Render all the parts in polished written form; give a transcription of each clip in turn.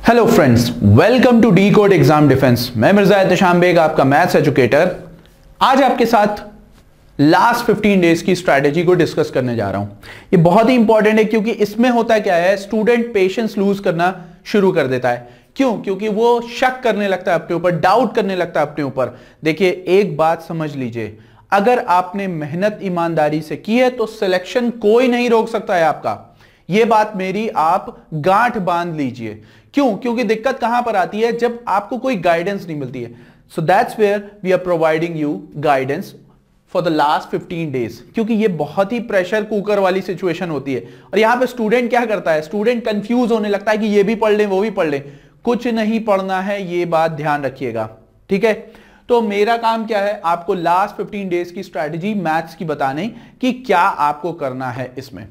Hello friends, welcome to decode exam defence. मैं मिर्जा एहतशाम बेग, आपका maths educator. आज आपके साथ लास्ट 15 डेज की स्ट्रैटेजी को डिस्कस करने जा रहा हूं। ये बहुत ही इंपॉर्टेंट है क्योंकि इसमें होता क्या है, स्टूडेंट पेशेंस लूज करना शुरू कर देता है। क्यों? क्योंकि वो शक करने लगता है अपने ऊपर, डाउट करने लगता है अपने ऊपर। देखिए, एक बात समझ लीजिए, अगर आपने मेहनत ईमानदारी से की है तो सिलेक्शन कोई नहीं रोक सकता है आपका। यह बात मेरी आप गांठ बांध लीजिए। क्यों? क्योंकि दिक्कत कहां पर आती है, जब आपको कोई गाइडेंस नहीं मिलती है। So that's where we are providing you guidance for the last 15 days. क्योंकि ये बहुत ही प्रेशर कुकर वाली सिचुएशन होती है और यहां पे स्टूडेंट क्या करता है, स्टूडेंट कंफ्यूज होने लगता है कि ये भी पढ़ लें वो भी पढ़ लें। कुछ नहीं पढ़ना है, ये बात ध्यान रखिएगा, ठीक है। तो मेरा काम क्या है, आपको लास्ट 15 डेज की स्ट्रैटेजी मैथ्स की बताने कि क्या आपको करना है इसमें।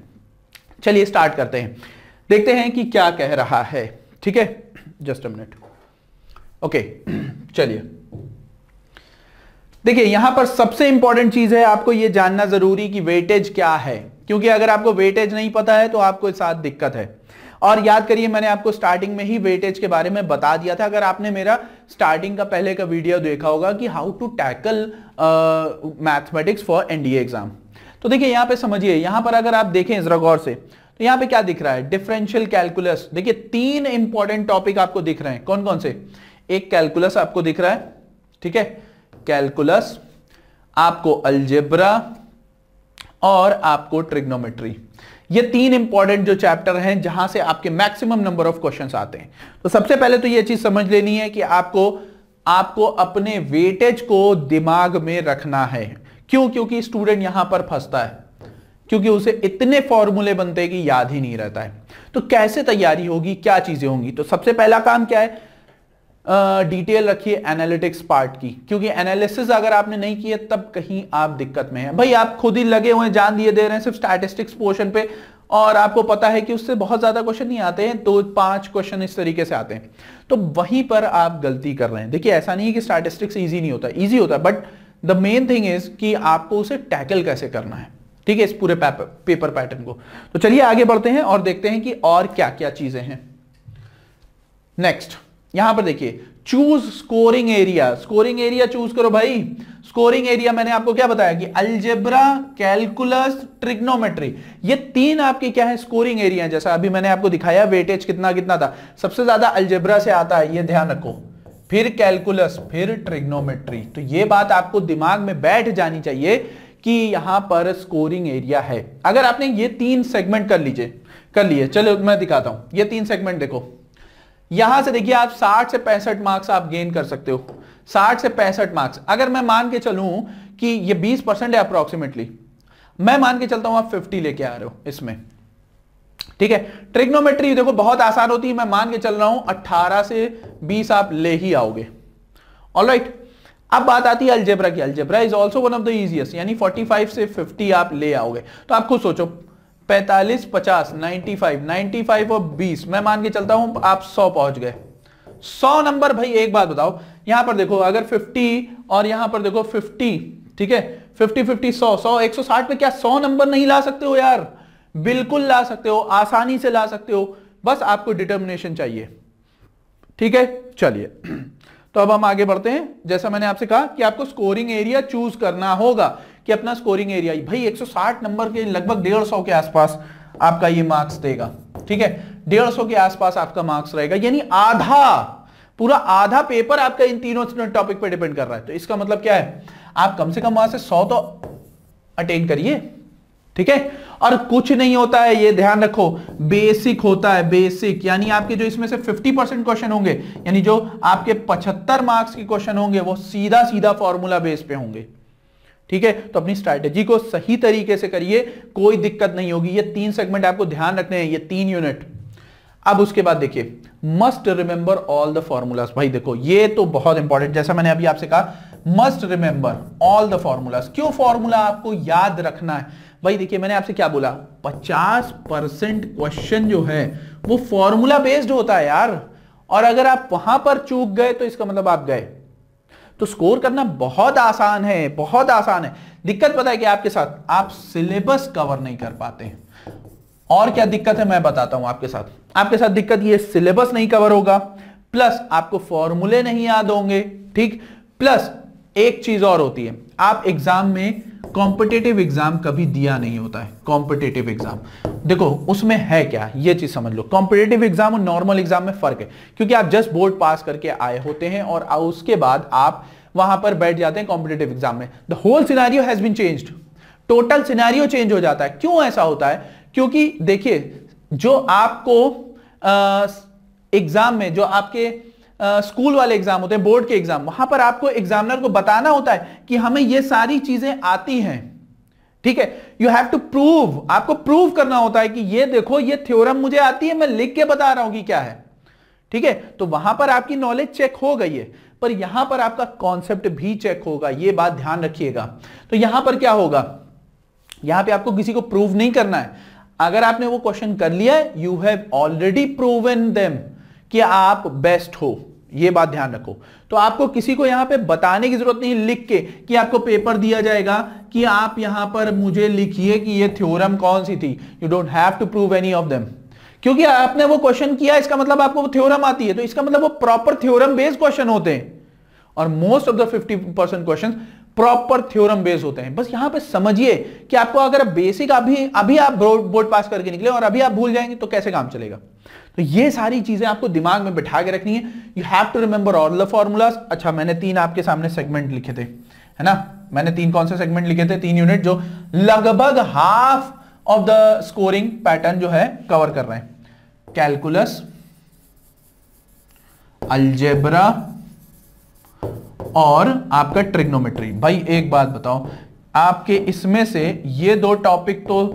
चलिए स्टार्ट करते हैं, देखते हैं कि क्या कह रहा है, ठीक है। Just a minute, okay. चलिए देखिए, यहां पर सबसे इंपॉर्टेंट चीज है, आपको यह जानना जरूरी कि वेटेज क्या है। क्योंकि अगर आपको वेटेज नहीं पता है तो आपको साथ दिक्कत है। और याद करिए, मैंने आपको स्टार्टिंग में ही वेटेज के बारे में बता दिया था। अगर आपने मेरा स्टार्टिंग का पहले का वीडियो देखा होगा कि how to tackle mathematics for NDA exam. तो देखिए यहां पे समझिए, यहां पर अगर आप देखें जरा गौर से, तो यहां पे क्या दिख रहा है, डिफरेंशियल कैलकुलस। देखिए 3 इंपॉर्टेंट टॉपिक आपको दिख रहे हैं। कौन कौन से? एक कैलकुलस आपको दिख रहा है, ठीक है, कैलकुलस, आपको अलजेब्रा और आपको ट्रिग्नोमेट्री। ये 3 इंपॉर्टेंट जो चैप्टर हैं जहां से आपके मैक्सिमम नंबर ऑफ क्वेश्चंस आते हैं। तो सबसे पहले तो ये चीज समझ लेनी है कि आपको अपने वेटेज को दिमाग में रखना है। क्यों? क्योंकि स्टूडेंट यहां पर फंसता है, क्योंकि उसे इतने फॉर्मूले बनते हैं कि याद ही नहीं रहता है। तो कैसे तैयारी होगी, क्या चीजें होंगी? तो सबसे पहला काम क्या है, डिटेल रखिए एनालिटिक्स पार्ट की। क्योंकि एनालिसिस अगर आपने नहीं किया तब कहीं आप दिक्कत में हैं। भाई आप खुद ही लगे हुए हैं, जान दिए दे रहे हैं सिर्फ स्टैटिस्टिक्स पोर्शन पे, और आपको पता है कि उससे बहुत ज्यादा क्वेश्चन नहीं आते हैं, 2-5 क्वेश्चन इस तरीके से आते हैं। तो वहीं पर आप गलती कर रहे हैं। देखिए ऐसा नहीं है कि स्टैटिस्टिक्स ईजी नहीं होता, ईजी होता है, but the main thing is कि आपको उसे टैकल कैसे करना है, ठीक है, इस पूरे पेपर पैटर्न को। तो चलिए आगे बढ़ते हैं और देखते हैं कि और क्या क्या चीजें हैं। नेक्स्ट यहां पर देखिए, choose scoring area. Scoring area choose करो भाई। स्कोरिंग एरिया मैंने आपको क्या बताया कि अलजेब्रा, कैलकुलस, ट्रिग्नोमेट्री, ये 3 आपके क्या है, स्कोरिंग एरिया। जैसा अभी मैंने आपको दिखाया वेटेज कितना कितना था, सबसे ज्यादा अलजेब्रा से आता है, ये ध्यान रखो, फिर कैलकुलस, फिर ट्रिग्नोमेट्री। तो ये बात आपको दिमाग में बैठ जानी चाहिए कि यहां पर स्कोरिंग एरिया है। अगर आपने ये 3 सेगमेंट कर लिए, चलो मैं दिखाता हूं। ये 3 सेगमेंट देखो, यहां से देखिए आप 60 से 65 मार्क्स आप गेन कर सकते हो। 60 से 65 मार्क्स, अगर मैं मान के चलूं कि ये 20% है अप्रोक्सीमेटली, मैं मान के चलता हूं आप 50 लेके आ रहे हो इसमें, ठीक है। ट्रिग्नोमेट्री देखो बहुत आसान होती है, मैं मान के चल रहा हूं 18 से 20 आप ले ही आओगे। ऑलराइट, अब बात आती है अलजेब्रा की। Algebra is also one of the easiest, यानी 45 से 50 आप ले आओगे। तो आप खुद सोचो, 45, 50, 95 और 20, मैं मान के चलता हूं आप 100 पहुंच गए। 100 नंबर। भाई एक बात बताओ, यहां पर देखो अगर 50 और यहां पर देखो 50, ठीक है, 50, 50, 100, 160 पे क्या 100 नंबर नहीं ला सकते हो यार? बिल्कुल ला सकते हो, आसानी से ला सकते हो, बस आपको डिटर्मिनेशन चाहिए, ठीक है। चलिए तो अब हम आगे बढ़ते हैं। जैसा मैंने आपसे कहा कि आपको स्कोरिंग एरिया चूज करना होगा कि अपना स्कोरिंग एरिया भाई 160 नंबर के लगभग 150 के आसपास आपका ये मार्क्स देगा, ठीक है। 150 के आसपास आपका मार्क्स रहेगा, यानी पूरा आधा पेपर आपका इन तीनों टॉपिक पे डिपेंड कर रहा है। तो इसका मतलब क्या है, आप कम से कम वहां से 100 तो अटेन करिए, ठीक है। और कुछ नहीं होता है, ये ध्यान रखो, बेसिक होता है, बेसिक। यानी आपके जो इसमें से 50% क्वेश्चन होंगे, यानी जो आपके 75 मार्क्स के क्वेश्चन होंगे, वो सीधा सीधा फॉर्मूला बेस पे होंगे, ठीक है। तो अपनी स्ट्रैटेजी को सही तरीके से करिए, कोई दिक्कत नहीं होगी। ये 3 सेगमेंट आपको ध्यान रखने हैं, ये 3 यूनिट। अब उसके बाद देखिए, must remember all the formulas. भाई देखो ये तो बहुत इंपॉर्टेंट, जैसा मैंने अभी आपसे कहा, must remember all the formulas. क्यों फॉर्मूला आपको याद रखना है? भाई देखिए मैंने आपसे क्या बोला, 50% क्वेश्चन जो है वो फॉर्मूला बेस्ड होता है यार। और अगर आप वहां पर चूक गए तो इसका मतलब आप गए। तो स्कोर करना बहुत आसान है, बहुत आसान है। दिक्कत पता है कि आपके साथ आप सिलेबस कवर नहीं कर पाते हैं। और क्या दिक्कत है मैं बताता हूं आपके साथ दिक्कत ये सिलेबस नहीं कवर होगा, प्लस आपको फॉर्मूले नहीं याद होंगे, ठीक, प्लस एक चीज और होती है, आप एग्जाम में कॉम्पिटिटिव एग्जाम कभी दिया नहीं होता है। कॉम्पिटिटिव एग्जाम देखो उसमें है क्या, ये चीज समझ लो। कॉम्पिटिटिव एग्जाम और नॉर्मल एग्जाम में फर्क है, क्योंकि आप जस्ट बोर्ड पास करके आए होते हैं और उसके बाद आप वहां पर बैठ जाते हैं कॉम्पिटिटिव एग्जाम में। The whole scenario has been changed, total scenario change हो जाता है। क्यों ऐसा होता है? क्योंकि देखिए जो आपको एग्जाम में, जो आपके स्कूल वाले एग्जाम होते हैं, बोर्ड के एग्जाम, वहां पर आपको एग्जामिनर को बताना होता है कि हमें ये सारी चीजें आती हैं, ठीक है। यू हैव टू प्रूव, आपको प्रूव करना होता है कि ये देखो ये थ्योरम मुझे आती है, मैं लिख के बता रहा हूं कि क्या है, ठीक है। तो वहां पर आपकी नॉलेज चेक हो गई है, पर यहां पर आपका कॉन्सेप्ट भी चेक होगा, ये बात ध्यान रखिएगा। तो यहां पर क्या होगा, यहां पे आपको किसी को प्रूव नहीं करना है। अगर आपने वो क्वेश्चन कर लिया है, you have already proven them कि आप बेस्ट हो, ये बात ध्यान रखो। तो आपको किसी को यहां पे बताने की जरूरत नहीं, लिख के कि आपको पेपर दिया जाएगा कि आप यहां पर मुझे लिखिए कि ये थ्योरम कौन सी थी। You don't have to prove any of them, क्योंकि आपने वो क्वेश्चन किया, इसका मतलब आपको वो थ्योरम आती है, तो इसका मतलब वो प्रॉपर थ्योरम बेस्ड क्वेश्चन होते हैं। और most of the 50% question proper theorem based होते हैं। बस यहां पे समझिए कि आपको अगर बेसिक अभी आप बोर्ड पास करके निकले और अभी आप भूल जाएंगे तो कैसे काम चलेगा। तो ये सारी चीजें आपको दिमाग में बिठा के रखनी है। You have to remember all the formulas. अच्छा, मैंने 3 आपके सामने सेगमेंट लिखे थे, है ना। मैंने 3 कौन से सेगमेंट लिखे थे? 3 यूनिट जो लगभग half of the scoring pattern जो है कवर कर रहे हैं। कैलकुलस, अलजेब्रा और आपका ट्रिग्नोमेट्री। भाई एक बात बताओ, आपके इसमें से ये 2 टॉपिक तो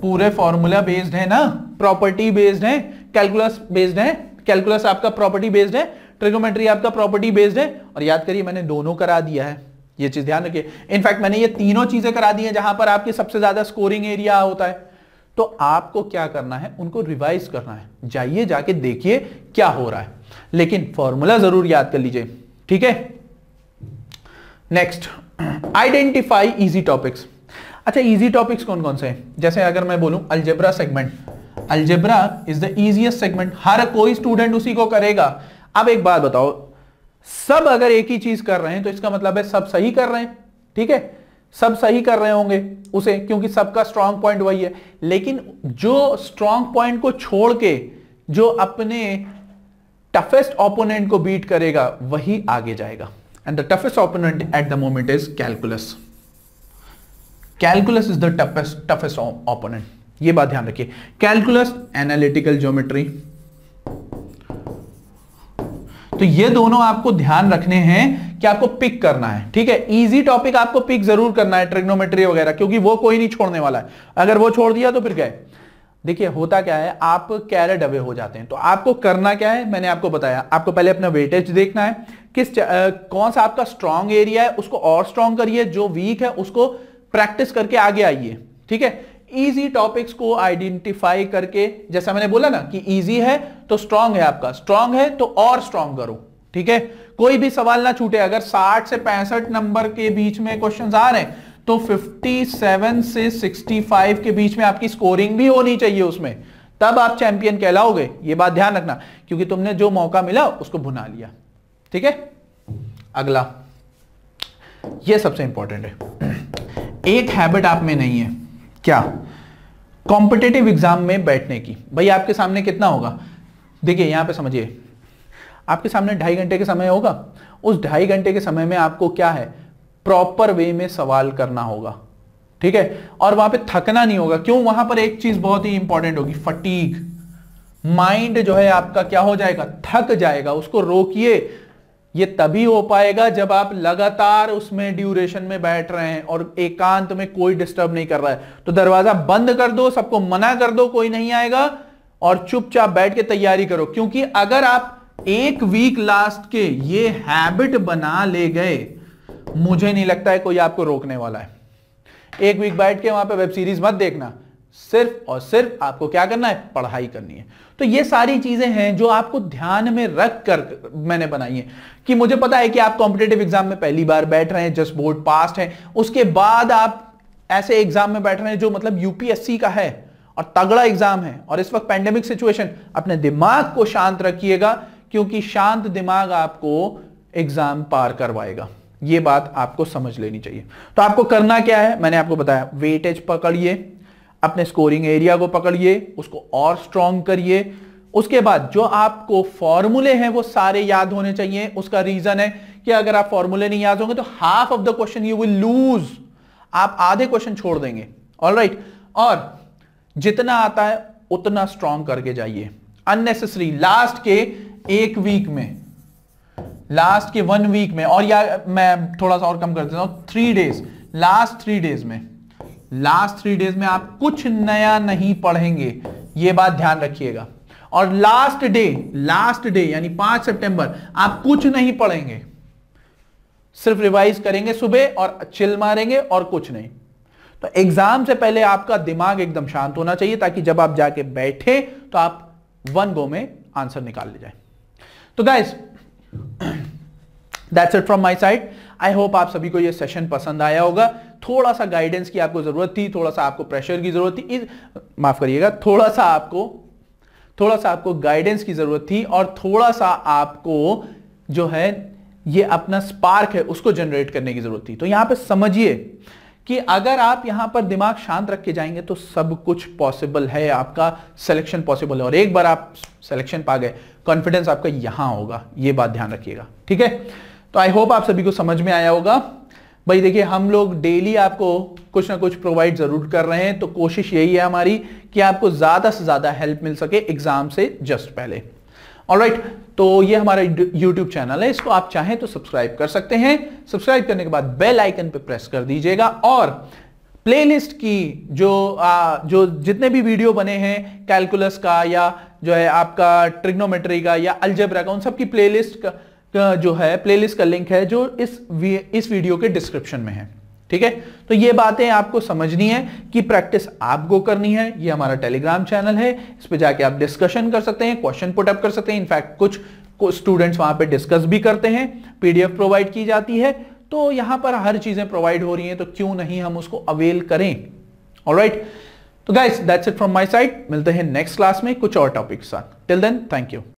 पूरे फॉर्मूला बेस्ड है ना, प्रॉपर्टी बेस्ड है, कैलकुलस बेस्ड है। कैलकुलस आपका प्रॉपर्टी बेस्ड है, ट्रिग्नोमेट्री आपका प्रॉपर्टी बेस्ड है। और याद करिए मैंने दोनों करा दिया है, ये चीज ध्यान रखिए। इनफैक्ट मैंने ये तीनों चीजें करा दी हैं जहां पर आपकी सबसे ज्यादा स्कोरिंग एरिया होता है। तो आपको क्या करना है, उनको रिवाइज करना है। जाइए जाके देखिए क्या हो रहा है, लेकिन फॉर्मूला जरूर याद कर लीजिए, ठीक है। Next, identify easy topics. अच्छा, इजी टॉपिक्स कौन कौन से हैं? जैसे अगर मैं बोलूं algebra segment, algebra is the easiest segment, हर कोई स्टूडेंट उसी को करेगा। अब एक बात बताओ, सब अगर एक ही चीज कर रहे हैं तो इसका मतलब है सब सही कर रहे हैं, ठीक है। सब सही कर रहे होंगे उसे, क्योंकि सबका स्ट्रांग पॉइंट वही है। लेकिन जो स्ट्रांग पॉइंट को छोड़ के जो अपने टफेस्ट ओपोनेंट को बीट करेगा वही आगे जाएगा। And the toughest opponent at the moment is calculus. Calculus is the toughest opponent, ये बात ध्यान रखिए। कैलकुलस, एनालिटिकल ज्योमेट्री, तो ये दोनों आपको ध्यान रखने हैं कि आपको पिक करना है, ठीक है। इजी टॉपिक आपको पिक जरूर करना है, ट्रिग्नोमेट्री वगैरह, क्योंकि वो कोई नहीं छोड़ने वाला है। अगर वो छोड़ दिया तो फिर गए। देखिए होता क्या है, आप कैरेट अवे हो जाते हैं। तो आपको करना क्या है, मैंने आपको बताया, आपको पहले अपना वेटेज देखना है, कौन सा आपका स्ट्रॉन्ग एरिया है उसको और स्ट्रॉन्ग करिए, जो वीक है उसको प्रैक्टिस करके आगे आइए, ठीक है। इजी टॉपिक्स को आइडेंटिफाई करके, जैसा मैंने बोला ना कि इजी है तो स्ट्रॉन्ग है आपका, स्ट्रॉन्ग है तो और स्ट्रॉन्ग करो, ठीक है। कोई भी सवाल ना छूटे। अगर 60 से 65 नंबर के बीच में क्वेश्चंस आ रहे हैं तो 57 से 65 के बीच में आपकी स्कोरिंग भी होनी चाहिए उसमें, तब आप चैंपियन कहलाओगे। ये बात ध्यान रखना, क्योंकि तुमने जो मौका मिला उसको भुना लिया, ठीक है। अगला, ये सबसे इंपॉर्टेंट है, एक हैबिट आप में नहीं है, क्या? कॉम्पिटिटिव एग्जाम में बैठने की। भाई आपके सामने कितना होगा, देखिए यहां पे समझिए, आपके सामने 2.5 घंटे के समय होगा। उस 2.5 घंटे के समय में आपको क्या है, प्रॉपर वे में सवाल करना होगा, ठीक है। और वहां पे थकना नहीं होगा। क्यों? वहां पर एक चीज बहुत ही इंपॉर्टेंट होगी, फटीग। माइंड जो है आपका क्या हो जाएगा, थक जाएगा। उसको रोकिए। ये तभी हो पाएगा जब आप लगातार उसमें ड्यूरेशन में बैठ रहे हैं और एकांत में कोई डिस्टर्ब नहीं कर रहा है। तो दरवाजा बंद कर दो, सबको मना कर दो, कोई नहीं आएगा, और चुपचाप बैठ के तैयारी करो। क्योंकि अगर आप एक वीक लास्ट के ये हैबिट बना ले गए, मुझे नहीं लगता है कोई आपको रोकने वाला है। एक वीक बैठ के वहां पे वेब सीरीज मत देखना, सिर्फ और सिर्फ आपको क्या करना है, पढ़ाई करनी है। तो ये सारी चीजें हैं जो आपको ध्यान में रख कर मैंने बनाई है, कि मुझे पता है कि आप कॉम्पिटिटिव एग्जाम में पहली बार बैठ रहे हैं, जस्ट बोर्ड पास है, उसके बाद आप ऐसे एग्जाम में बैठ रहे हैं जो मतलब यूपीएससी का है, और तगड़ा एग्जाम है और इस वक्त पैंडेमिक सिचुएशन, अपने दिमाग को शांत रखिएगा क्योंकि शांत दिमाग आपको एग्जाम पार करवाएगा। यह बात आपको समझ लेनी चाहिए। तो आपको करना क्या है, मैंने आपको बताया, वेटेज पकड़िए, अपने स्कोरिंग एरिया को पकड़िए, उसको और स्ट्रॉन्ग करिए। उसके बाद जो आपको फॉर्मूले हैं वो सारे याद होने चाहिए। उसका रीजन है कि अगर आप फॉर्मूले नहीं याद होंगे तो half of the question you will lose, आप आधे क्वेश्चन छोड़ देंगे। ऑलराइट, और जितना आता है उतना स्ट्रॉन्ग करके जाइए। अननेसेसरी लास्ट के एक वीक में, लास्ट के 1 वीक में, और या मैं थोड़ा सा और कम कर देता हूं, 3 डेज, लास्ट 3 डेज में आप कुछ नया नहीं पढ़ेंगे, यह बात ध्यान रखिएगा। और लास्ट डे यानी 5 सितंबर आप कुछ नहीं पढ़ेंगे, सिर्फ रिवाइज करेंगे सुबह और चिल मारेंगे और कुछ नहीं। तो एग्जाम से पहले आपका दिमाग एकदम शांत होना चाहिए ताकि जब आप जाके बैठे तो आप 1 गो में आंसर निकाल ले जाए। तो guys, that's it from my side. I hope आप सभी को यह सेशन पसंद आया होगा। थोड़ा सा गाइडेंस की आपको जरूरत थी, थोड़ा सा आपको प्रेशर की जरूरत थी, माफ करिएगा, थोड़ा सा आपको गाइडेंस की जरूरत थी, और थोड़ा सा आपको जो है ये अपना स्पार्क है उसको जनरेट करने की जरूरत थी। तो यहां पे समझिए कि अगर आप यहां पर दिमाग शांत रख के जाएंगे तो सब कुछ पॉसिबल है, आपका सिलेक्शन पॉसिबल है। और एक बार आप सिलेक्शन पा गए, कॉन्फिडेंस आपका यहां होगा, ये बात ध्यान रखिएगा, ठीक है। तो आई होप आप सभी को समझ में आया होगा। भाई देखिए, हम लोग डेली आपको कुछ ना कुछ प्रोवाइड जरूर कर रहे हैं, तो कोशिश यही है हमारी कि आपको ज्यादा से ज्यादा हेल्प मिल सके एग्जाम से जस्ट पहले। ऑलराइट, तो ये हमारा YouTube चैनल है, इसको आप चाहें तो सब्सक्राइब कर सकते हैं। सब्सक्राइब करने के बाद बेल आइकन पे प्रेस कर दीजिएगा, और प्लेलिस्ट की जो जितने भी वीडियो बने हैं कैलकुलस का, या जो है आपका ट्रिग्नोमेट्री का, या अलजेब्रा का, उन सब की प्लेलिस्ट का जो है प्लेलिस्ट का लिंक है जो इस वीडियो के डिस्क्रिप्शन में है, ठीक है। तो ये बातें आपको समझनी है कि प्रैक्टिस आपको करनी है। ये हमारा टेलीग्राम चैनल है, इस पे जाके आप डिस्कशन कर सकते हैं, क्वेश्चन पुट अप कर सकते हैं। इनफैक्ट कुछ स्टूडेंट्स वहां पे डिस्कस भी करते हैं, PDF प्रोवाइड की जाती है। तो यहां पर हर चीजें प्रोवाइड हो रही हैं, तो क्यों नहीं हम उसको अवेल करें। ऑलराइट, तो guys that's it from my side. मिलते हैं नेक्स्ट क्लास में कुछ और टॉपिक के साथ। Till then, thank you.